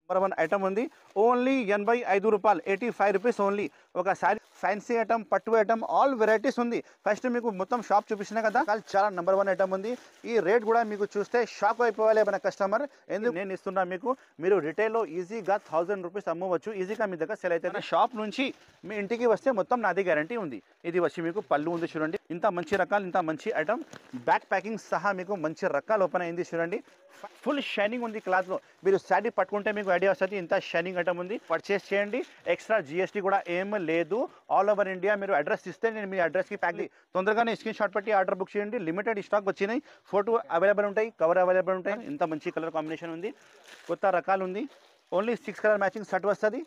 Number 1 item ఉంది. Only రూ. 85 85 rupees only. ఒక సారీ ఫ్యాన్సీ ఐటమ్, పట్టు ఐటమ్, ఆల్ వెరైటీస్ ఉంది. ఫస్ట్ మీకు మొత్తం షాప్ చూపించిన కదా, చాలా నెంబర్ 1 ఐటమ్ ఉంది. ఈ రేట్ కూడా మీకు చూస్తే షాక్ అయిపోవాలి మన కస్టమర్. ఎందుకు నేను ఇస్తున్నా మీకు, మీరు రిటైల్లో ఈజీగా 1000 రూపీస్ అమ్మవచ్చు, ఈజీగా మీ దగ్గర సెల్ అవుతుంది. షాప్ నుంచి మీ ఇంటికి వస్తే మొత్తం నాది గ్యారంటీ ఉంది. ఇది వచ్చి మీకు పళ్ళు ఉంది చూడండి, ఇంత మంచి రకాలు, ఇంత మంచి ఐటమ్, బ్యాక్ ప్యాకింగ్ సహా మీకు మంచి రకాలు ఓపెన్ అయింది చూడండి. ఫుల్ షైనింగ్ ఉంది క్లాత్లో. మీరు శారీ పట్టుకుంటే మీకు ఐడియా వస్తుంది, ఇంత షైనింగ్ ఐటమ్ ఉంది. పర్చేస్ చేయండి, ఎక్స్ట్రా జిఎస్టీ కూడా ఏం లేదు. ఆల్ ఓవర్ ఇండియా మీరు అడ్రస్ ఇస్తే నేను మీ అడ్రస్కి ప్యాక్ తొందరగానే స్క్రీన్ షాట్ పెట్టి ఆర్డర్ బుక్ చేయండి. లిమిటెడ్ స్టాక్ వచ్చినాయి, ఫోటో అవైలబుల్ ఉంటాయి, కవర్ అవైలబుల్ ఉంటాయి. ఇంత మంచి కలర్ కాంబినేషన్ ఉంది, కొత్త రకాలు ఉంది. ఓన్లీ 6 కలర్ మ్యాచింగ్ సెట్ వస్తుంది.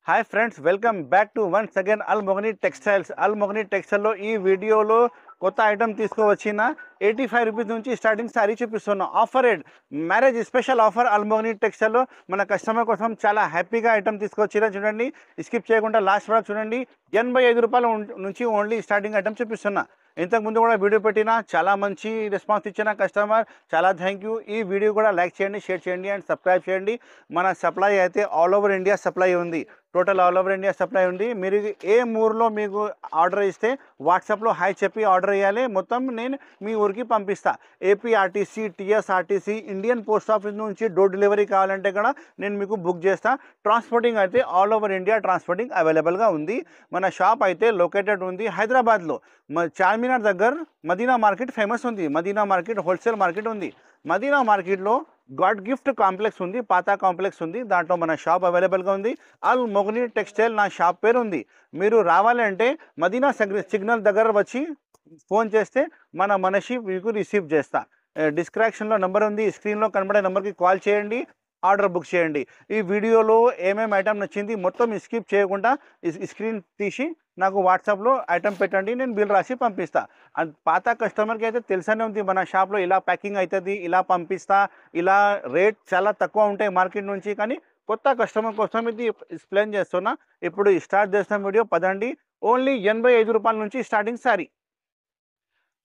Hi friends, welcome back to once again అల్మోగనీ టెక్స్టైల్స్. అల్మోగనీ టెక్స్టైల్లో ఈ వీడియోలో కొత్త ఐటమ్ తీసుకువచ్చిన 85 రూపీస్ నుంచి స్టార్టింగ్ సారీ చూపిస్తున్నాం. Offer rate, marriage special offer అల్మోగనీ టెక్స్టైల్లో మన కస్టమర్ కోసం చాలా హ్యాపీగా ఐటమ్ తీసుకొచ్చినా చూడండి. స్కిప్ చేయకుండా లాస్ట్ వరకు చూడండి. 85 రూపాయల నుంచి ఓన్లీ స్టార్టింగ్ ఐటమ్ చూపిస్తున్నా. ఇంతకుముందు కూడా వీడియో పెట్టినా చాలా మంచి రెస్పాన్స్ ఇచ్చిన కస్టమర్, చాలా థ్యాంక్ యూ. ఈ వీడియో కూడా లైక్ చేయండి, షేర్ చేయండి అండ్ సబ్స్క్రైబ్ చేయండి. మన సప్లై అయితే ఆల్ ఓవర్ ఇండియా సప్లై ఉంది, total all over India supply ఉంది. మీరు ఏ ఊరిలో మీకు ఆర్డర్ ఇస్తే వాట్సాప్లో హాయ్ చెప్పి ఆర్డర్ ఇవ్వాలి, మొత్తం నేను మీ ఊరికి పంపిస్తా. APRTC, TSRTC, Indian post office నుంచి డోర్ డెలివరీ కావాలంటే కూడా నేను మీకు బుక్ చేస్తా. ట్రాన్స్పోర్టింగ్ అయితే ఆల్ ఓవర్ ఇండియా ట్రాన్స్పోర్టింగ్ అవైలబుల్గా ఉంది. మన షాప్ అయితే లొకేటెడ్ ఉంది హైదరాబాద్లో, చార్మినార్ దగ్గర మదీనా మార్కెట్ ఫేమస్ ఉంది. మదీనా మార్కెట్ హోల్సేల్ మార్కెట్ ఉంది. మదీనా మార్కెట్లో గాడ్ గిఫ్ట్ కాంప్లెక్స్ ఉంది, పాతా కాంప్లెక్స్ ఉంది, దాంట్లో మన షాప్ అవైలబుల్గా ఉంది. అల్మోగనీ టెక్స్టైల్ నా షాప్ పేరు ఉంది. మీరు రావాలంటే మదీనా సిగ్నల్ దగ్గర వచ్చి ఫోన్ చేస్తే మన మనిషి మీకు రిసీవ్ చేస్తా. డిస్క్రిప్షన్లో నెంబర్ ఉంది, స్క్రీన్లో కనబడే నెంబర్కి కాల్ చేయండి, ఆర్డర్ బుక్ చేయండి. ఈ వీడియోలో ఏమేమి ఐటమ్ నచ్చింది మొత్తం స్కిప్ చేయకుండా స్క్రీన్ తీసి నాకు వాట్సాప్లో ఐటమ్ పెట్టండి, నేను బిల్ రాసి పంపిస్తా. పాత కస్టమర్కి అయితే తెలిసనే ఉంది మన షాప్లో ఇలా ప్యాకింగ్ అవుతుంది, ఇలా పంపిస్తా, ఇలా రేట్ చాలా తక్కువ ఉంటాయి మార్కెట్ నుంచి. కానీ కొత్త కస్టమర్ కోసం ఇది ఎక్స్ప్లెయిన్ చేస్తున్నా. ఇప్పుడు స్టార్ట్ చేస్తాం వీడియో, పదండి. ఓన్లీ 85 రూపాయల నుంచి స్టార్టింగ్ సారీ.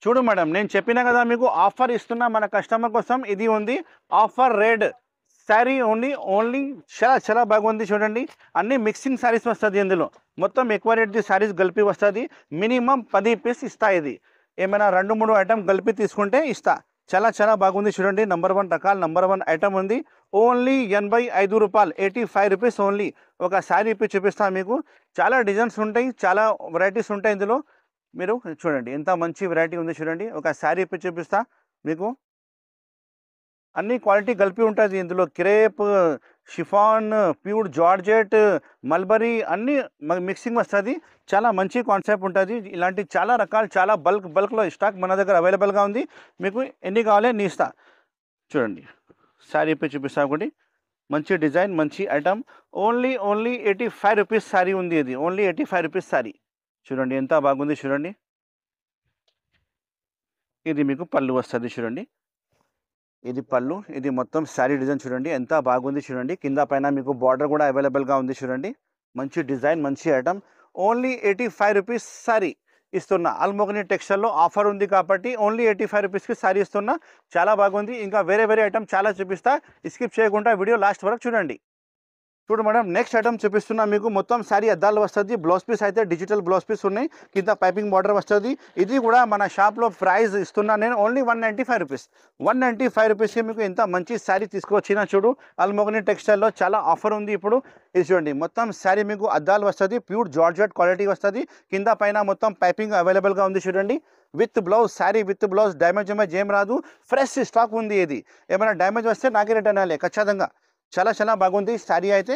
చూడు మేడం, నేను చెప్పినా కదా మీకు ఆఫర్ ఇస్తున్నా మన కస్టమర్ కోసం. ఇది ఉంది ఆఫర్ రేట్ శారీ ఓన్లీ చాలా చాలా బాగుంది చూడండి. అన్ని మిక్సింగ్ శారీస్ వస్తుంది, ఇందులో మొత్తం ఎక్కువ రేట్ది శారీస్ కలిపి వస్తుంది. మినిమం 10 పీస్ ఇస్తా. ఇది ఏమైనా 2-3 ఐటమ్ కలిపి తీసుకుంటే ఇస్తా. చాలా చాలా బాగుంది చూడండి. నెంబర్ 1 రకాలు, నెంబర్ 1 ఐటమ్ ఉంది. ఓన్లీ 85 రూపాయలు, 85 రూపీస్ ఓన్లీ. ఒక శారీ ఇప్పి చూపిస్తా మీకు. చాలా డిజైన్స్ ఉంటాయి, చాలా వెరైటీస్ ఉంటాయి ఇందులో. మీరు చూడండి ఎంత మంచి వెరైటీ ఉంది చూడండి. ఒక శారీ ఇప్పి చూపిస్తా మీకు. అన్ని క్వాలిటీ కలిపి ఉంటుంది ఇందులో. Crepe, chiffon, pure georgette, mulberry అన్నీ మిక్సింగ్ వస్తుంది. చాలా మంచి కాన్సెప్ట్ ఉంటుంది. ఇలాంటి చాలా రకాలు, చాలా బల్క్లో స్టాక్ మన దగ్గర అవైలబుల్గా ఉంది. మీకు ఎన్ని కావాలో నీ ఇస్తా. చూడండి శారీ పై చూపిస్తా ఒకటి. మంచి డిజైన్, మంచి ఐటమ్. ఓన్లీ 85 రూపీస్ శారీ ఉంది. ఇది ఓన్లీ 85 రూపీస్ శారీ. చూడండి ఎంత బాగుంది చూడండి. ఇది మీకు పళ్ళు వస్తుంది చూడండి. ఇది పళ్ళు, ఇది మొత్తం శారీ డిజైన్ చూడండి ఎంత బాగుంది చూడండి. కింద పైన మీకు బార్డర్ కూడా అవైలబుల్గా ఉంది చూడండి. మంచి డిజైన్, మంచి ఐటమ్. ఓన్లీ 85 రూపీస్ శారీ ఇస్తున్నా. అల్మోగనీ టెక్స్టైల్లో ఆఫర్ ఉంది కాబట్టి ఓన్లీ 85 రూపీస్కి శారీ ఇస్తున్నా. చాలా బాగుంది. ఇంకా వేరే ఐటమ్ చాలా చూపిస్తా. స్కిప్ చేయకుండా వీడియో లాస్ట్ వరకు చూడండి. చూడు మేడం, నెక్స్ట్ ఐటమ్ చూపిస్తున్నా మీకు. మొత్తం శారీ అద్దాలు వస్తుంది. బ్లౌజ్ పీస్ అయితే డిజిటల్ బ్లౌజ్ పీస్ ఉన్నాయి, కింద పైపింగ్ బార్డర్ వస్తుంది. ఇది కూడా మన షాప్లో ప్రైస్ ఇస్తున్నా నేను ఓన్లీ 195 రూపీస్. 195 రూపీస్కి మీకు ఎంత మంచి శారీ తీసుకొచ్చినా చూడు. అల్మోగనీ టెక్స్టైల్లో చాలా ఆఫర్ ఉంది ఇప్పుడు. ఇది చూడండి, మొత్తం శారీ మీకు అద్దాలు వస్తుంది, ప్యూర్ జార్జెట్ క్వాలిటీ వస్తుంది. కింద పైన మొత్తం పైపింగ్ అవైలబుల్గా ఉంది చూడండి. With blouse, sari with blouse. Damage ఏం రాదు, ఫ్రెష్ స్టాక్ ఉంది. ఇది ఏమైనా డ్యామేజ్ వస్తే నాకే రిటర్న్ అవ్వాలి ఖచ్చితంగా. చాలా చాలా బాగుంది శారీ అయితే.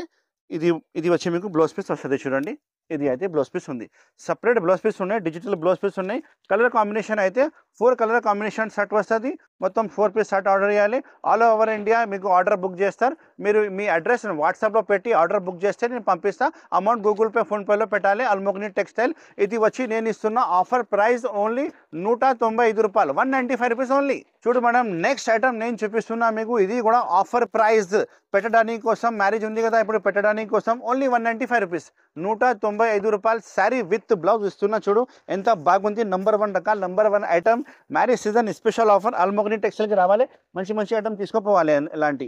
ఇది వచ్చి మీకు బ్లౌజ్ పీస్ వస్తుంది చూడండి. ఇది అయితే బ్లౌజ్ పీస్ ఉంది, సపరేట్ బ్లౌజ్ పీస్ ఉన్నాయి, డిజిటల్ బ్లౌజ్ పీస్ ఉన్నాయి. కలర్ కాంబినేషన్ అయితే 4 కలర్ కాంబినేషన్ సెట్ వస్తుంది. మొత్తం 4 పీస్ సెట్ ఆర్డర్ చేయాలి. ఆల్ ఓవర్ ఇండియా మీకు ఆర్డర్ బుక్ చేస్తారు. మీరు మీ అడ్రస్ వాట్సాప్లో పెట్టి ఆర్డర్ బుక్ చేస్తే నేను పంపిస్తా. అమౌంట్ గూగుల్ పే, ఫోన్పేలో పెట్టాలి. అల్మోగనీ టెక్స్టైల్. ఇది వచ్చి నేను ఇస్తున్న ఆఫర్ ప్రైస్ ఓన్లీ 195 రూపాయలు, 195 రూపీస్ ఓన్లీ. చూడు మేడం, నెక్స్ట్ ఐటమ్ నేను చూపిస్తున్నా మీకు. ఇది కూడా ఆఫర్ ప్రైస్ పెట్టడానికి కోసం. మ్యారేజ్ ఉంది కదా ఇప్పుడు, పెట్టడానికి కోసం ఓన్లీ 195 రూపీస్, 195 రూపాయలు శారీ విత్ బ్లౌజ్ ఇస్తున్నా. చూడు ఎంత బాగుంది. నెంబర్ 1 రకాలు, number 1 item. Marriage season special offer. అల్మోగనీ టెక్స్టైల్కి రావాలి, మంచి మంచి ఐటమ్ తీసుకోపోవాలి. ఇలాంటి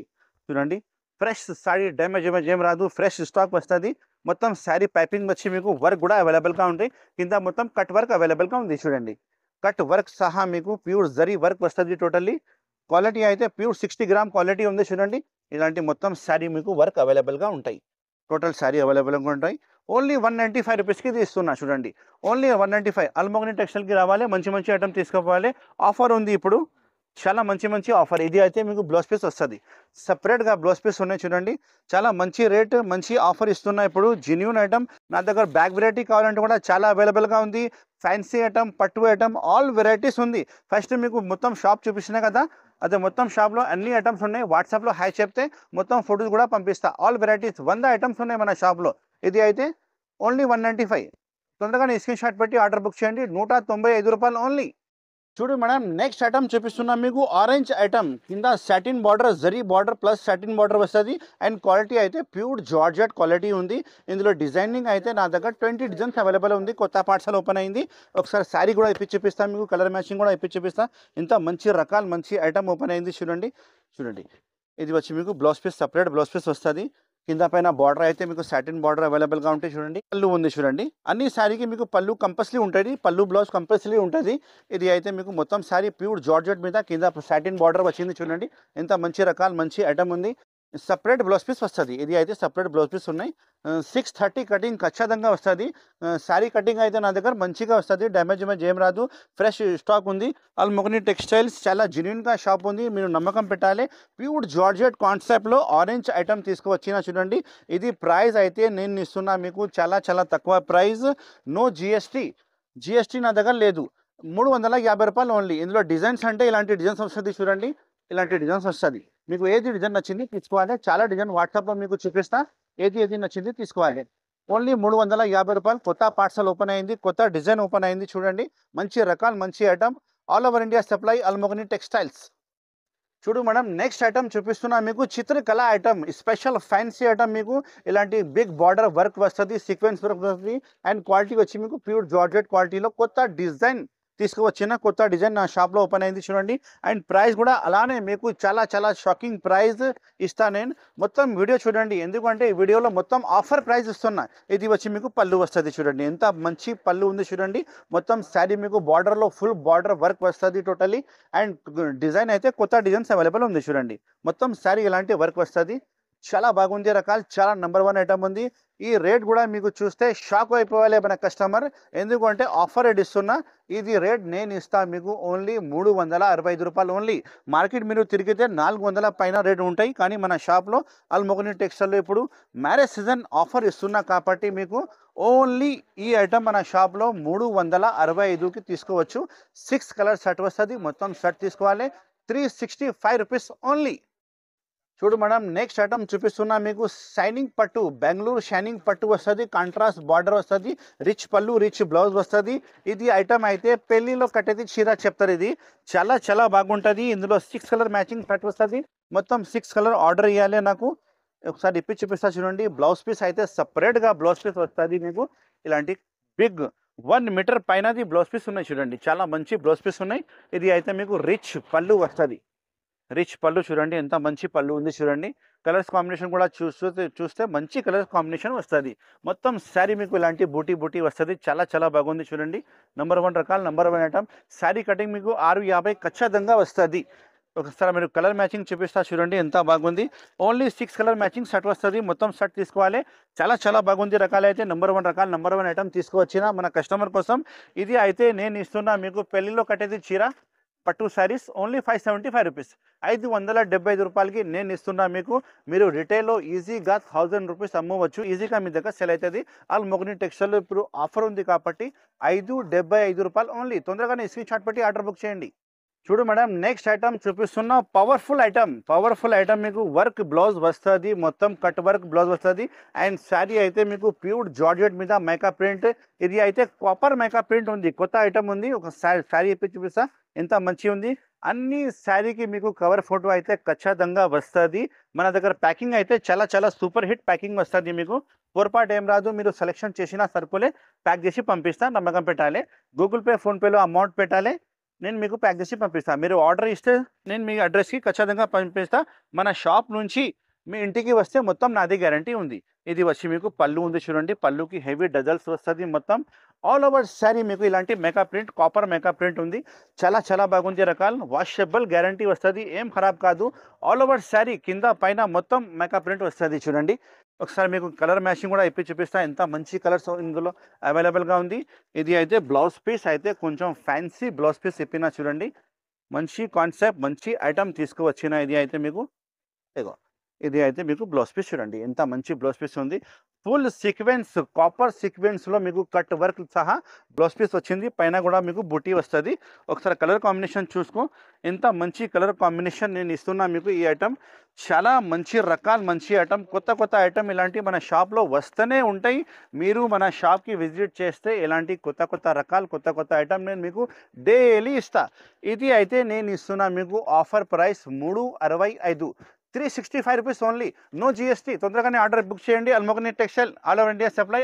చూడండి ఫ్రెష్ సారీ డ్యామేజ్ ఏం రాదు, ఫ్రెష్ స్టాక్ వస్తుంది. మొత్తం శారీ పైపింగ్ వచ్చి మీకు వర్క్ కూడా అవైలబుల్గా ఉంటాయి. కింద మొత్తం కట్ వర్క్ అవైలబుల్గా ఉంది చూడండి. కట్ వర్క్ సహా మీకు ప్యూర్ జరీ వర్క్ వస్తుంది. టోటల్లీ క్వాలిటీ అయితే ప్యూర్ 60 గ్రామ్ క్వాలిటీ ఉంది చూడండి. ఇలాంటి మొత్తం శారీ మీకు వర్క్ అవైలబుల్గా ఉంటాయి. టోటల్ శారీ అవైలబుల్గా ఉంటాయి. ఓన్లీ 195 రూపీస్కి ఇది ఇస్తున్నా చూడండి. ఓన్లీ 195. అల్మోగ్ని టెక్స్టైల్కి రావాలి, మంచి మంచి ఐటమ్ తీసుకోవాలి. ఆఫర్ ఉంది ఇప్పుడు, చాలా మంచి ఆఫర్. ఇది అయితే మీకు బ్లౌజ్ పీస్ వస్తుంది, సపరేట్గా బ్లౌజ్ పీస్ ఉన్నాయి చూడండి. చాలా మంచి రేట్, మంచి ఆఫర్ ఇస్తున్నా ఇప్పుడు. Genuine item. నా దగ్గర బ్యాగ్ వెరైటీ కావాలంటే కూడా చాలా అవైలబుల్గా ఉంది. ఫ్యాన్సీ ఐటమ్, పట్టు ఐటమ్, ఆల్ వెరైటీస్ ఉంది. ఫస్ట్ మీకు మొత్తం షాప్ చూపిస్తున్నా కదా, అదే మొత్తం షాప్లో అన్ని ఐటమ్స్ ఉన్నాయి. వాట్సాప్లో హాయ్ చెప్తే మొత్తం ఫోటోస్ కూడా పంపిస్తా. ఆల్ వెరైటీస్ 100 ఐటమ్స్ ఉన్నాయి మన షాప్లో. ఇది అయితే ఓన్లీ 195. తొందరగానే స్క్రీన్ షాట్ పెట్టి ఆర్డర్ బుక్ చేయండి. 195 రూపాయలు ఓన్లీ. చూడు మేడం, నెక్స్ట్ ఐటమ్ చూపిస్తున్నా మీకు. ఆరెంజ్ ఐటమ్ కింద satin border, zari border plus satin border వస్తుంది. అండ్ క్వాలిటీ అయితే ప్యూర్ జార్జెట్ క్వాలిటీ ఉంది. ఇందులో డిజైనింగ్ అయితే నా దగ్గర 20 డిజైన్స్ అవైలబుల్ ఉంది. కొత్త పార్సల్ ఓపెన్ అయింది. ఒకసారి శారీ కూడా ఇప్పి చూపిస్తాను మీకు, కలర్ మ్యాచింగ్ కూడా ఇప్పి చూపిస్తా. ఇంత మంచి రకాలు, మంచి ఐటమ్ ఓపెన్ అయింది చూడండి. చూడండి, ఇది వచ్చి మీకు blouse piece, separate blouse piece వస్తుంది. కింద పైన బార్డర్ అయితే మీకు సాటిన్ బార్డర్ అవైలబుల్గా ఉంటాయి చూడండి. పళ్ళు ఉంది చూడండి. అన్ని శారీకి మీకు పళ్ళు కంపల్సరీ ఉంటుంది, పళ్ళు బ్లౌజ్ కంపల్సరీ ఉంటుంది. ఇది అయితే మీకు మొత్తం శారీ ప్యూర్ జార్జెట్ మీద కింద సాటిన్ బార్డర్ వచ్చింది చూడండి. ఎంత మంచి రకాలు, మంచి ఐటమ్ ఉంది. సపరేట్ బ్లౌజ్ పీస్ వస్తుంది. ఇది అయితే సపరేట్ బ్లౌజ్ పీస్ ఉన్నాయి. 630 కటింగ్ ఖచ్చితంగా వస్తుంది. శారీ కటింగ్ అయితే నా దగ్గర మంచిగా వస్తుంది, డ్యామేజ్ ఏం రాదు, ఫ్రెష్ స్టాక్ ఉంది. అల్మోగ్ని టెక్స్టైల్స్ చాలా జెన్యూన్గా షాప్ ఉంది, మీరు నమ్మకం పెట్టాలి. ప్యూర్ జార్జెట్ కాన్సెప్ట్లో ఆరెంజ్ ఐటమ్ తీసుకువచ్చిన చూడండి. ఇది ప్రైస్ అయితే నేను ఇస్తున్నా మీకు చాలా తక్కువ ప్రైస్. నో జిఎస్టీ నా దగ్గర లేదు. 350 రూపాయలు ఓన్లీ. ఇందులో డిజైన్స్ అంటే ఇలాంటి డిజైన్స్ వస్తుంది చూడండి. ఇలాంటి డిజైన్స్ వస్తుంది. మీకు ఏది డిజైన్ నచ్చింది తీసుకోవాలి. చాలా డిజైన్ వాట్సాప్లో మీకు చూపిస్తా, ఏది నచ్చింది తీసుకోవాలి. ఓన్లీ 350 రూపాయలు. కొత్త పార్సల్ ఓపెన్ అయింది, కొత్త డిజైన్ ఓపెన్ అయింది చూడండి. మంచి రకాలు, మంచి item. All over India supply అల్మోగ్ని టెక్స్టైల్స్. చూడు మేడం, నెక్స్ట్ ఐటమ్ చూపిస్తున్నా మీకు. చిత్రకళ ఐటమ్, స్పెషల్ ఫ్యాన్సీ ఐటమ్. మీకు ఇలాంటి బిగ్ బార్డర్ వర్క్ వస్తుంది, సీక్వెన్స్ వర్క్ వస్తుంది. అండ్ క్వాలిటీ వచ్చి మీకు ప్యూర్ జార్జెట్ క్వాలిటీలో కొత్త డిజైన్ తీసుకువచ్చిన కొత్త డిజైన్ నా షాప్లో ఓపెన్ అయింది చూడండి. అండ్ ప్రైస్ కూడా అలానే మీకు చాలా షాకింగ్ ప్రైస్ ఇస్తా నేను. మొత్తం వీడియో చూడండి, ఎందుకంటే ఈ వీడియోలో మొత్తం ఆఫర్ ప్రైస్ ఇస్తున్నా. ఇది వచ్చి మీకు పళ్ళు వస్తుంది చూడండి. ఎంత మంచి పళ్ళు ఉంది చూడండి. మొత్తం శారీ మీకు బార్డర్లో ఫుల్ బార్డర్ వర్క్ వస్తుంది టోటలీ. అండ్ డిజైన్ అయితే కొత్త డిజైన్స్ అవైలబుల్ ఉంది చూడండి. మొత్తం శారీ ఇలాంటి వర్క్ వస్తుంది. చాలా బాగుంది రకాలు, చాలా నెంబర్ 1 ఐటమ్ ఉంది. ఈ రేట్ కూడా మీకు చూస్తే షాక్ అయిపోవాలి మన కస్టమర్, ఎందుకంటే ఆఫర్ రేట్ ఇస్తున్నా. ఇది రేట్ నేను ఇస్తా మీకు ఓన్లీ 365 రూపాయలు ఓన్లీ. మార్కెట్ మీరు తిరిగితే 400 పైన రేట్ ఉంటాయి, కానీ మన షాప్లో అల్మోగ్ని టెక్స్టైల్లో ఇప్పుడు మ్యారేజ్ సీజన్ ఆఫర్ ఇస్తున్నా కాబట్టి మీకు ఓన్లీ ఈ ఐటమ్ మన షాప్లో 365కి తీసుకోవచ్చు. 6 కలర్ షర్ట్ వస్తుంది. మొత్తం షర్ట్ తీసుకోవాలి. 365 రూపీస్ ఓన్లీ. చూడు మేడం, నెక్స్ట్ ఐటమ్ చూపిస్తున్నా మీకు. షైనింగ్ పట్టు, బెంగళూరు షైనింగ్ పట్టు వస్తుంది. కాంట్రాస్ట్ బార్డర్ వస్తుంది, రిచ్ పళ్ళు, రిచ్ బ్లౌజ్ వస్తుంది. ఇది ఐటమ్ అయితే పెళ్లిలో కట్టేది చీర చెప్తారు. ఇది చాలా బాగుంటుంది. ఇందులో 6 కలర్ మ్యాచింగ్ పట్టు వస్తుంది. మొత్తం 6 కలర్ ఆర్డర్ ఇవ్వాలి నాకు. ఒకసారి ఇప్పి చూపిస్తా చూడండి. బ్లౌజ్ పీస్ అయితే సపరేట్గా బ్లౌజ్ పీస్ వస్తుంది మీకు. ఇలాంటి బిగ్ 1 మీటర్ పైనది బ్లౌజ్ పీస్ ఉన్నాయి చూడండి. చాలా మంచి బ్లౌజ్ పీస్ ఉన్నాయి. ఇది అయితే మీకు రిచ్ పళ్ళు వస్తుంది. రిచ్ పళ్ళు చూడండి, ఎంత మంచి పళ్ళు ఉంది చూడండి. కలర్స్ కాంబినేషన్ కూడా చూస్తే మంచి కలర్స్ కాంబినేషన్ వస్తుంది. మొత్తం శారీ మీకు ఇలాంటి బూటీ వస్తుంది. చాలా బాగుంది చూడండి. నెంబర్ 1 రకాలు, నెంబర్ 1 ఐటమ్. శారీ కటింగ్ మీకు 650 ఖచ్చితంగా వస్తుంది. ఒకసారి మీరు కలర్ మ్యాచింగ్ చూపిస్తా చూడండి, ఎంత బాగుంది. ఓన్లీ 6 కలర్ మ్యాచింగ్ షర్ట్ వస్తుంది. మొత్తం షర్ట్ తీసుకోవాలి. చాలా బాగుంది రకాలు అయితే. నెంబర్ 1 రకాలు, నెంబర్ 1 ఐటమ్ తీసుకువచ్చిన మన కస్టమర్ కోసం. ఇది అయితే నేను ఇస్తున్నా మీకు పెళ్లిలో కట్టేది చీర పట్టు శారీస్ ఓన్లీ 575 రూపీస్. 575 రూపాయలకి నేను ఇస్తున్నా మీకు. మీరు రిటైల్లో ఈజీగా 1000 రూపీస్ అమ్మవచ్చు. ఈజీగా మీ దగ్గర సెల్ అవుతుంది. అల్మోగ్ని టెక్స్టైల్లో ఇప్పుడు ఆఫర్ ఉంది కాబట్టి 575 రూపాయలు ఓన్లీ. తొందరగానే స్క్రీన్ షాట్ పెట్టి ఆర్డర్ బుక్ చేయండి. చూడు మేడం, నెక్స్ట్ ఐటమ్ చూపిస్తున్నా. పవర్ఫుల్ ఐటమ్ మీకు వర్క్ బ్లౌజ్ వస్తుంది. మొత్తం కట్ వర్క్ బ్లౌజ్ వస్తుంది. అండ్ శారీ అయితే మీకు ప్యూర్ జార్జెట్ మీద మేకప్ ప్రింట్. ఇది అయితే కాపర్ మేకప్ ప్రింట్ ఉంది. కొత్త ఐటమ్ ఉంది. ఒక శారీ ఇప్పి చూపిస్తా, ఎంత మంచి ఉంది. అన్ని శారీకి మీకు కవర్ ఫోటో అయితే ఖచ్చితంగా వస్తుంది. మన దగ్గర ప్యాకింగ్ అయితే చాలా సూపర్ హిట్ ప్యాకింగ్ వస్తుంది మీకు. పొరపాటు ఏం రాదు. మీరు సెలెక్షన్ చేసినా సరుకులే ప్యాక్ చేసి పంపిస్తా. నమ్మకం పెట్టాలి. గూగుల్ పే, ఫోన్పేలో అమౌంట్ పెట్టాలి. నేను మీకు ప్యాక్ చేసి పంపిస్తాను. మీరు ఆర్డర్ ఇస్తే నేను మీ అడ్రస్కి ఖచ్చితంగా పంపిస్తాను. మన షాప్ నుంచి మీ ఇంటికి వస్తే మొత్తం నాది గ్యారంటీ ఉంది. ఇది వచ్చి మీకు పళ్ళు ఉంది చూడండి. పళ్ళుకి హెవీ డజల్స్ వస్తది మొత్తం. ఆల్ ఓవర్ శారీ మీకు ఇలాంటి makeup print, copper makeup print ఉంది. చాలా చాలా బాగుంది రకాలు. వాషబుల్ గ్యారంటీ వస్తది. ఏం ఖరాబ్ కాదు. ఆల్ ఓవర్ శారీ కింద పైన మొత్తం మేకప్ ప్రింట్ వస్తది చూడండి. ఒకసారి మీకు కలర్ మ్యాచింగ్ కూడా ఇప్పి చూపిస్తా. ఎంత మంచి కలర్స్ ఇందులో అవైలబుల్‌గా ఉంది. ఇది అయితే బ్లౌజ్ పీస్ అయితే కొంచెం ఫ్యాన్సీ బ్లౌజ్ పీస్ ఇప్పిన చూడండి. మంచి కాన్సెప్ట్, మంచి ఐటెమ్ తీసుకువచ్చిన ఇది అయితే మీకు ఇగో ఇది అయితే మీకు బ్లౌజ్ పీస్ చూడండి. ఎంత మంచి బ్లౌజ్ పీస్ ఉంది. ఫుల్ సీక్వెన్స్, కాపర్ సీక్వెన్స్‌లో మీకు కట్ వర్క్ సహా బ్లౌజ్ పీస్ వచ్చింది. పైన కూడా మీకు బుటీ వస్తది. ఒకసారి కలర్ కాంబినేషన్ చూసుకో. ఎంత మంచి కలర్ కాంబినేషన్ నేను ఇస్తున్నా మీకు ఈ ఐటెమ్. చాలా మంచి రకాలు, మంచి ఐటెమ్, కొత్త కొత్త ఐటెమ్ ఇలాంటివి మన షాప్‌లో వస్తూనే ఉంటాయి. మీరు మన షాప్‌కి విజిట్ చేస్తే ఇలాంటి కొత్త కొత్త రకాలు, కొత్త కొత్త ఐటెమ్ నేను మీకు డైలీ ఇస్తా. ఇది అయితే నేను ఇస్తున్నా మీకు offer price 365, 365 rupees only, no GST. తొందరగానే ఆర్డర్ బుక్ చేయండి. అల్మోగని textile, all over India supply,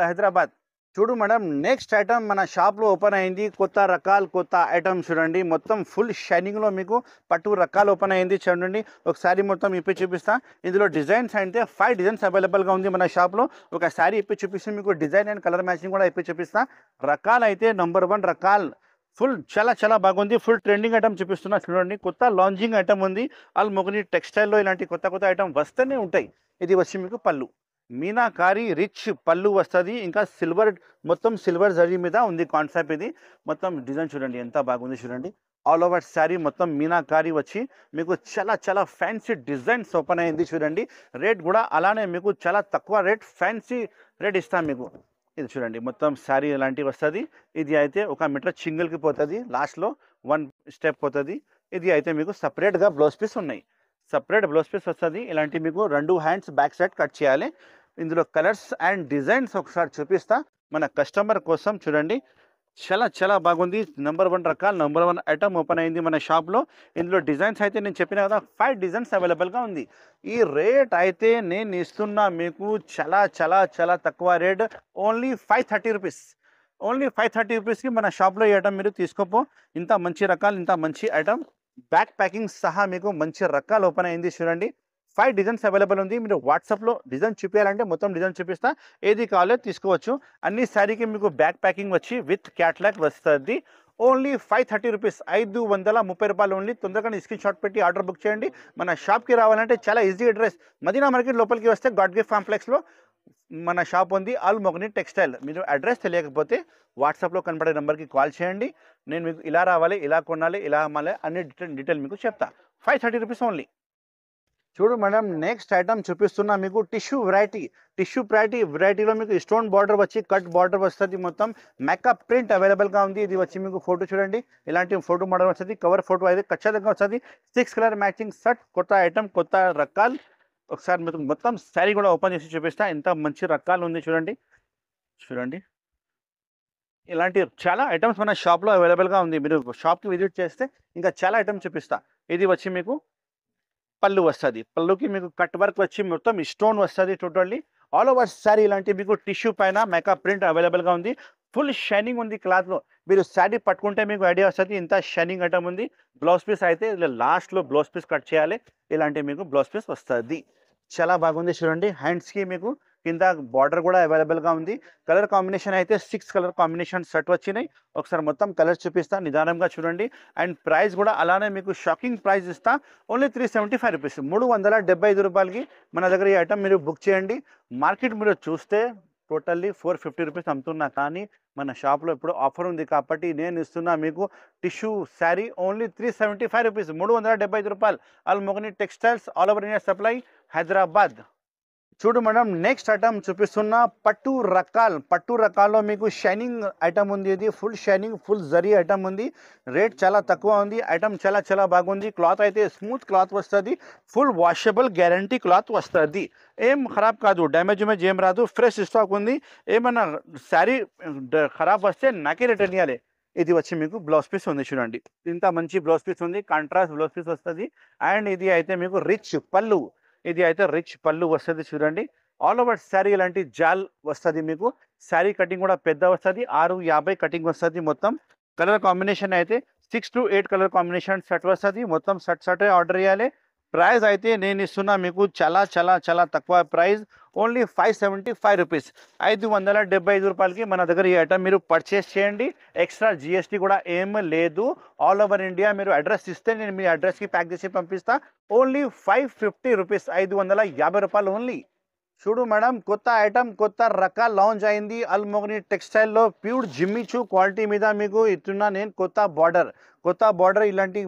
Hyderabad. చూడు మేడం, నెక్స్ట్ ఐటమ్ మన షాప్లో ఓపెన్ అయింది. కొత్త రకాలు, కొత్త ఐటమ్ చూడండి. మొత్తం ఫుల్ షైనింగ్లో మీకు పట్టు రకాలు ఓపెన్ అయింది చూడండి. ఒకసారి మొత్తం ఇప్పి చూపిస్తా. ఇందులో డిజైన్స్ అయితే 5 డిజైన్స్ అవైలబుల్గా ఉంది మన షాప్లో. ఒక శారీ ఇప్పి చూపిస్తే మీకు డిజైన్ అండ్ కలర్ మ్యాచింగ్ కూడా ఇప్పి చూపిస్తా. రకాలు అయితే నంబర్ 1 రకాలు. ఫుల్ చాలా చాలా బాగుంది. ఫుల్ ట్రెండింగ్ ఐటమ్ చూపిస్తున్నా చూడండి. కొత్త లాంచింగ్ ఐటమ్ ఉంది. అల్మోగని టెక్స్టైల్లో ఇలాంటి కొత్త కొత్త ఐటమ్ వస్తూనే ఉంటాయి. ఇది వచ్చి మీకు పళ్ళు, మీనాకారి రిచ్ పళ్ళు వస్తుంది. ఇంకా సిల్వర్, మొత్తం సిల్వర్ జరీ మీద ఉంది కాన్సెప్ట్. ఇది మొత్తం డిజైన్ చూడండి ఎంత బాగుంది చూడండి. ఆల్ ఓవర్ శారీ మొత్తం మీనాకారి వచ్చి మీకు చాలా చాలా ఫ్యాన్సీ డిజైన్స్ ఓపెన్ అయింది చూడండి. రేట్ కూడా అలానే మీకు చాలా తక్కువ రేట్, ఫ్యాన్సీ రేట్ ఇస్తాం మీకు. ఇది చూడండి మొత్తం శారీ ఇలాంటివి వస్తుంది. ఇది అయితే 1 మీటర్ సింగిల్కి పోతుంది. లాస్ట్లో 1 స్టెప్ పోతుంది. ఇది అయితే మీకు సపరేట్గా బ్లౌజ్ పీస్ ఉన్నాయి. సపరేట్ బ్లౌజ్ పీస్ వస్తుంది. ఇలాంటి మీకు 2 హ్యాండ్స్ బ్యాక్ సైడ్ కట్ చేయాలి. ఇందులో కలర్స్ అండ్ డిజైన్స్ ఒకసారి చూపిస్తా మన కస్టమర్ కోసం చూడండి. చాలా చాలా బాగుంది. నంబర్ 1 రకాలు, నంబర్ 1 ఐటమ్ ఓపెన్ అయింది మన షాప్లో. ఇందులో డిజైన్స్ అయితే నేను చెప్పిన కదా 5 డిజైన్స్ అవైలబుల్గా ఉంది. ఈ రేట్ అయితే నేను ఇస్తున్నా మీకు చాలా చాలా చాలా తక్కువ రేట్, ఓన్లీ 530 రూపీస్. ఓన్లీ 530 రూపీస్కి మన షాప్లో ఈ ఐటమ్ మీరు తీసుకోపో. ఇంత మంచి రకాలు, ఇంత మంచి ఐటమ్, బ్యాక్ ప్యాకింగ్ సహా మీకు మంచి రకాలు ఓపెన్ అయింది చూడండి. 5 డిజైన్స్ అవైలబుల్ ఉంది. మీరు వాట్సాప్లో డిజైన్ చూపించాలంటే మొత్తం డిజైన్ చూపిస్తా. ఏది కావాలో తీసుకోవచ్చు. అన్ని శారీకి మీకు బ్యాక్ ప్యాకింగ్ వచ్చి విత్ క్యాట్లాగ్ వస్తుంది. ఓన్లీ 530 రూపీస్, 530 రూపాయలు ఓన్లీ. తొందరగా స్క్రీన్ షాట్ పెట్టి ఆర్డర్ బుక్ చేయండి. మన షాప్కి రావాలంటే చాలా ఈజీ అడ్రస్. మదీనా మార్కెట్ లోపలికి వస్తే గాడ్ గిఫ్ట్ కాంప్లెక్స్లో మన షాప్ ఉంది, అల్మోగని టెక్స్టైల్. మీరు అడ్రస్ తెలియకపోతే వాట్సాప్లో కనపడే నెంబర్కి కాల్ చేయండి. నేను మీకు ఇలా రావాలి, ఇలా కొనాలి, ఇలా అమ్మాలి అన్ని డీటెయిల్ మీకు చెప్తా. 530 రూపీస్ ఓన్లీ. చూడు మేడం, నెక్స్ట్ ఐటమ్ చూపిస్తున్నా మీకు టిష్యూ వెరైటీ. టిష్యూ వెరైటీలో మీకు స్టోన్ బార్డర్ వచ్చి కట్ బార్డర్ వస్తుంది. మొత్తం మేకప్ ప్రింట్ అవైలబుల్గా ఉంది. ఇది వచ్చి మీకు ఫోటో చూడండి. ఇలాంటి ఫోటో మోడల్ వస్తుంది. కవర్ ఫోటో అయితే ఖచ్చితంగా వస్తుంది. 6 కలర్ మ్యాచింగ్ షర్ట్, కొత్త ఐటమ్, కొత్త రకాలు. ఒకసారి మీకు మొత్తం శారీ కూడా ఓపెన్ చేసి చూపిస్తా. ఎంత మంచి రకాలు ఉంది చూడండి. చూడండి ఇలాంటి చాలా ఐటమ్స్ మన షాప్లో అవైలబుల్గా ఉంది. మీరు షాప్కి విజిట్ చేస్తే ఇంకా చాలా ఐటమ్స్ చూపిస్తా. ఇది వచ్చి మీకు పళ్ళు వస్తుంది. పళ్ళుకి మీకు కట్ వర్క్ వచ్చి మొత్తం స్టోన్ వస్తుంది. టోటల్లీ ఆల్ ఓవర్ శారీ ఇలాంటి మీకు టిష్యూ పైన మేకప్ ప్రింట్ అవైలబుల్గా ఉంది. ఫుల్ షైనింగ్ ఉంది క్లాత్లో. మీరు శారీ పట్టుకుంటే మీకు ఐడియా వస్తుంది ఇంత షైనింగ్ ఐటమ్ ఉంది. బ్లౌజ్ పీస్ అయితే లాస్ట్లో బ్లౌజ్ పీస్ కట్ చేయాలి. ఇలాంటి మీకు బ్లౌజ్ పీస్ వస్తుంది. చాలా బాగుంది చూడండి. హ్యాండ్స్కి మీకు కింద బార్డర్ కూడా అవైలబుల్గా ఉంది. కలర్ కాంబినేషన్ అయితే 6 కలర్ కాంబినేషన్ సెట్ వచ్చినాయి. ఒకసారి మొత్తం కలర్స్ చూపిస్తా, నిదానంగా చూడండి. అండ్ ప్రైస్ కూడా అలానే మీకు షాకింగ్ ప్రైస్ ఇస్తా. ఓన్లీ 375 రూపీస్, 375 రూపాయలకి మన దగ్గర ఈ ఐటమ్ మీరు బుక్ చేయండి. మార్కెట్ మీరు చూస్తే టోటల్లీ 450 రూపీస్ అమ్ముతున్నా, కానీ మన షాప్లో ఇప్పుడు ఆఫర్ ఉంది కాబట్టి నేను ఇస్తున్నా మీకు టిష్యూ శారీ ఓన్లీ 375 రూపీస్, 375 రూపాయలు. అల్మోగని textiles, all over India supply, Hyderabad. చూడు మేడం, నెక్స్ట్ ఐటమ్ చూపిస్తున్న పట్టు రకాల్లో మీకు షైనింగ్ ఐటమ్ ఉంది. ఇది full shining, full zari item ఉంది. రేట్ చాలా తక్కువ ఉంది. ఐటమ్ చాలా చాలా బాగుంది. క్లాత్ అయితే స్మూత్ క్లాత్ వస్తుంది. ఫుల్ వాషబుల్ గ్యారంటీ క్లాత్ వస్తుంది. ఏం ఖరాబ్ కాదు, డ్యామేజ్ ఏం రాదు. ఫ్రెష్ స్టాక్ ఉంది. ఏమన్నా శారీ ఖరాబ్ వస్తే నాకే రిటర్న్ ఇవ్వాలి. ఇది వచ్చి మీకు బ్లౌజ్ పీస్ ఉంది చూడండి. ఇంత మంచి బ్లౌజ్ పీస్ ఉంది. కాంట్రాస్ట్ బ్లౌజ్ పీస్ వస్తుంది. అండ్ ఇది అయితే మీకు రిచ్ పళ్ళు. ఇది అయితే రిచ్ పళ్ళు వస్తుంది చూడండి. ఆల్ ఓవర్ శారీ ఇలాంటి జాల్ వస్తుంది. మీకు శారీ కటింగ్ కూడా పెద్ద వస్తుంది. 650 కటింగ్ వస్తుంది. మొత్తం కలర్ కాంబినేషన్ అయితే 6 to 8 కలర్ కాంబినేషన్ సెట్ వస్తుంది. మొత్తం సెట్ ఆర్డర్ చేయాలి. ప్రైస్ అయితే నేను ఇస్తున్నా మీకు చాలా చాలా చాలా తక్కువ ప్రైస్, ఓన్లీ 575 రూపీస్, 575 రూపాయలకి మన దగ్గర ఈ ఐటమ్ మీరు పర్చేస్ చేయండి. ఎక్స్ట్రా జిఎస్టీ కూడా ఏం లేదు. ఆల్ ఓవర్ ఇండియా మీరు అడ్రస్ ఇస్తే నేను మీ అడ్రస్కి ప్యాక్ చేసి పంపిస్తా. ఓన్లీ 550 రూపీస్, 550 రూపాయలు ఓన్లీ. చూడు మేడం, కొత్త ఐటమ్ కొత్త రకాల లాంచ్ అయింది అల్మోగ్ని టెక్స్టైల్లో. ప్యూర్ జిమ్మిచూ క్వాలిటీ మీద మీకు ఇస్తున్నా నేను కొత్త బార్డర్ ఇలాంటి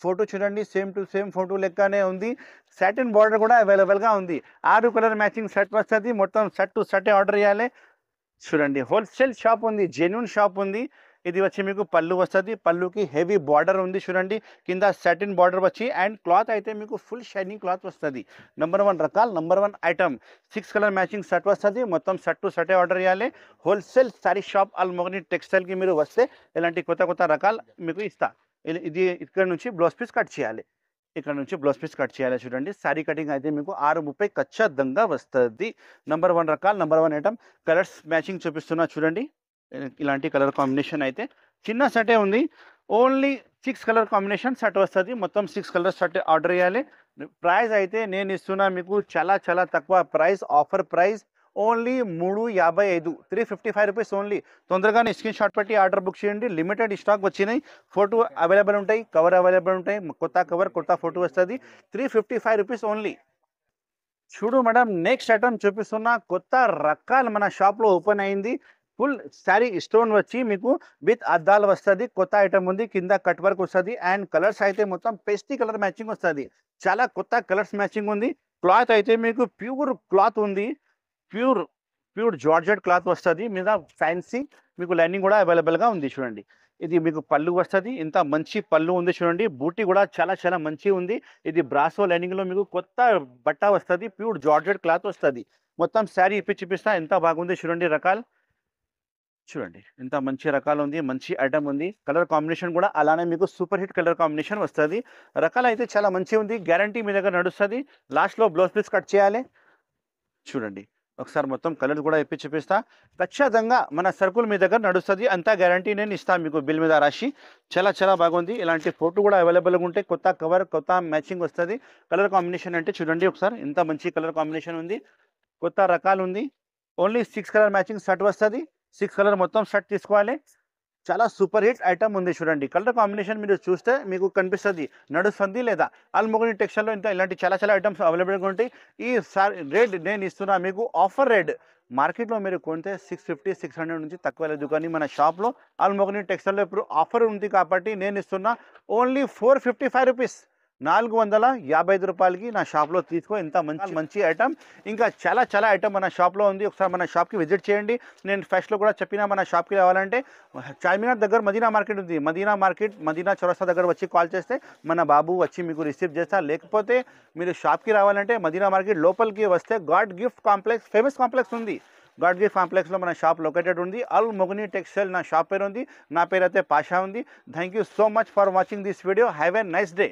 ఫోటో చూడండి, సేమ్ టు సేమ్ ఫోటో లెక్కనే ఉంది. సాటిన్ బార్డర్ కూడా అవైలబుల్గా ఉంది. 6 కలర్ మ్యాచింగ్ సెట్ వస్తుంది. మొత్తం సెట్ టు సెట్ ఆర్డర్ చేయాలి. చూడండి, హోల్సేల్ షాప్ ఉంది, జెన్యూన్ షాప్ ఉంది. ఇది వచ్చి మీకు పళ్ళు వస్తుంది. పళ్ళుకి హెవీ బార్డర్ ఉంది చూడండి, కింద సాటిన్ బార్డర్ వచ్చి, అండ్ క్లాత్ అయితే మీకు ఫుల్ షైనింగ్ క్లాత్ వస్తుంది. నంబర్ 1 రకాల, number 1 item. 6 colour matching set వస్తుంది. మొత్తం సెట్ టు సెటే ఆర్డర్ చేయాలి. హోల్సేల్ సారీ షాప్ అల్మోగ్ని టెక్స్టైల్కి మీరు వస్తే ఇలాంటి కొత్త రకాలు మీకు ఇస్తా. ఇది ఇక్కడ నుంచి బ్లౌజ్ పీస్ కట్ చేయాలి. ఇక్కడ నుంచి బ్లౌజ్ పీస్ కట్ చేయాలి. చూడండి, శారీ కటింగ్ అయితే మీకు 6:30 ఖచ్చితంగా వస్తుంది. నంబర్ 1 రకాలు, నంబర్ 1 ఐటమ్. కలర్స్ మ్యాచింగ్ చూపిస్తున్నా చూడండి. ఇలాంటి కలర్ కాంబినేషన్ అయితే చిన్న సెటే ఉంది. ఓన్లీ 6 కలర్ కాంబినేషన్ సెట్ వస్తుంది. మొత్తం 6 కలర్ సెట్ ఆర్డర్ చేయాలి. ప్రైస్ అయితే నేను ఇస్తున్నా మీకు చాలా చాలా తక్కువ price, offer price, only 355, 355 rupees only. తొందరగానే స్క్రీన్ షాట్ పెట్టి ఆర్డర్ బుక్ చేయండి. లిమిటెడ్ స్టాక్ వచ్చినాయి. ఫోటో అవైలబుల్ ఉంటాయి, కవర్ అవైలబుల్ ఉంటాయి. కొత్త కవర్ కొత్త ఫోటో వస్తుంది. 355 రూపీస్ ఓన్లీ. చూడు మేడం, నెక్స్ట్ ఐటమ్ చూపిస్తున్నా. కొత్త రకాలు మన షాప్లో ఓపెన్ అయింది. ఫుల్ శారీ స్టోన్ వచ్చి మీకు విత్ అద్దాలు వస్తుంది. కొత్త ఐటమ్ ఉంది. కింద కట్ వర్క్ వస్తుంది. అండ్ కలర్స్ అయితే మొత్తం పేస్టీ కలర్ మ్యాచింగ్ వస్తుంది. చాలా కొత్త కలర్స్ మ్యాచింగ్ ఉంది. క్లాత్ అయితే మీకు ప్యూర్ క్లాత్ ఉంది. ప్యూర్ జార్జెట్ క్లాత్ వస్తుంది. మీద ఫ్యాన్సీ మీకు లైనింగ్ కూడా అవైలబుల్గా ఉంది. చూడండి, ఇది మీకు పళ్ళు వస్తుంది. ఇంత మంచి పళ్ళు ఉంది చూడండి. బూటీ కూడా చాలా చాలా మంచి ఉంది. ఇది బ్రాసో లైనింగ్లో మీకు కొత్త బట్ట వస్తుంది. ప్యూర్ జార్జెట్ క్లాత్ వస్తుంది. మొత్తం శారీ ఇప్పి చూపిస్తా. ఎంత బాగుంది చూడండి రకాలు. చూడండి, ఎంత మంచి రకాలు ఉంది, మంచి ఐటమ్ ఉంది. కలర్ కాంబినేషన్ కూడా అలానే మీకు సూపర్ హిట్ కలర్ కాంబినేషన్ వస్తుంది. రకాలు అయితే చాలా మంచి ఉంది. గ్యారంటీ మీ దగ్గర నడుస్తుంది. లాస్ట్లో బ్లౌజ్ పీస్ కట్ చేయాలి. చూడండి, ఒకసారి మొత్తం కలర్ కూడా ఇప్పి చూపిస్తా. ఖచ్చితంగా మన సర్కుల్ మీ దగ్గర నడుస్తుంది. అంతా గ్యారంటీ నేను ఇస్తాను మీకు బిల్ మీద రాసి. చాలా చాలా బాగుంది. ఇలాంటి ఫోటో కూడా అవైలబుల్గా ఉంటాయి. కొత్త కవర్ కొత్త మ్యాచింగ్ వస్తుంది. కలర్ కాంబినేషన్ అంటే చూడండి ఒకసారి, ఎంత మంచి కలర్ కాంబినేషన్ ఉంది. కొత్త రకాలు ఉంది. ఓన్లీ 6 కలర్ మ్యాచింగ్ సెట్ వస్తుంది. 6 కలర్ మొత్తం సెట్ తీసుకోవాలి. చాలా సూపర్ హిట్ ఐటమ్ ఉంది చూడండి. కలర్ కాంబినేషన్ మీరు చూస్తే మీకు కనిపిస్తుంది నడుస్తుంది లేదా. అల్మోగ్ని టెక్స్టైల్లో ఇంకా ఇలాంటి చాలా చాలా ఐటమ్స్ అవైలబుల్గా ఉంటాయి. ఈ రేట్ నేను ఇస్తున్నా మీకు ఆఫర్ రేట్. మార్కెట్లో మీరు కొంటే 650, 600 నుంచి తక్కువ లేదు. కానీ మన షాప్లో అల్మోగ్ని టెక్స్టైల్లో ఇప్పుడు ఆఫర్ ఉంది కాబట్టి నేను ఇస్తున్నా ఓన్లీ 455 రూపీస్, 455 రూపాయలకి నా షాప్లో తీసుకో. ఇంత మంచి ఐటమ్. ఇంకా చాలా చాలా ఐటమ్ మన షాప్లో ఉంది. ఒకసారి మన షాప్కి విజిట్ చేయండి. నేను ఫస్ట్లో కూడా చెప్పిన మన షాప్కి రావాలంటే చార్మినార్ దగ్గర మదీనా మార్కెట్ ఉంది. మదీనా చౌరస్తా దగ్గర వచ్చి కాల్ చేస్తే మన బాబు వచ్చి మీకు రిసీవ్ చేస్తా. లేకపోతే మీరు షాప్కి రావాలంటే మదీనా మార్కెట్ లోపలికి వస్తే God gift complex, famous complex ఉంది. గాడ్ గిఫ్ట్ కాంప్లెక్స్లో మన షాప్ లొకేటెడ్ ఉంది. అల్మోగ్ని టెక్స్టైల్ నా షాప్ పేరు ఉంది. నా పేరు అయితే పాషా ఉంది. Thank you so much for watching this video. Have a nice day.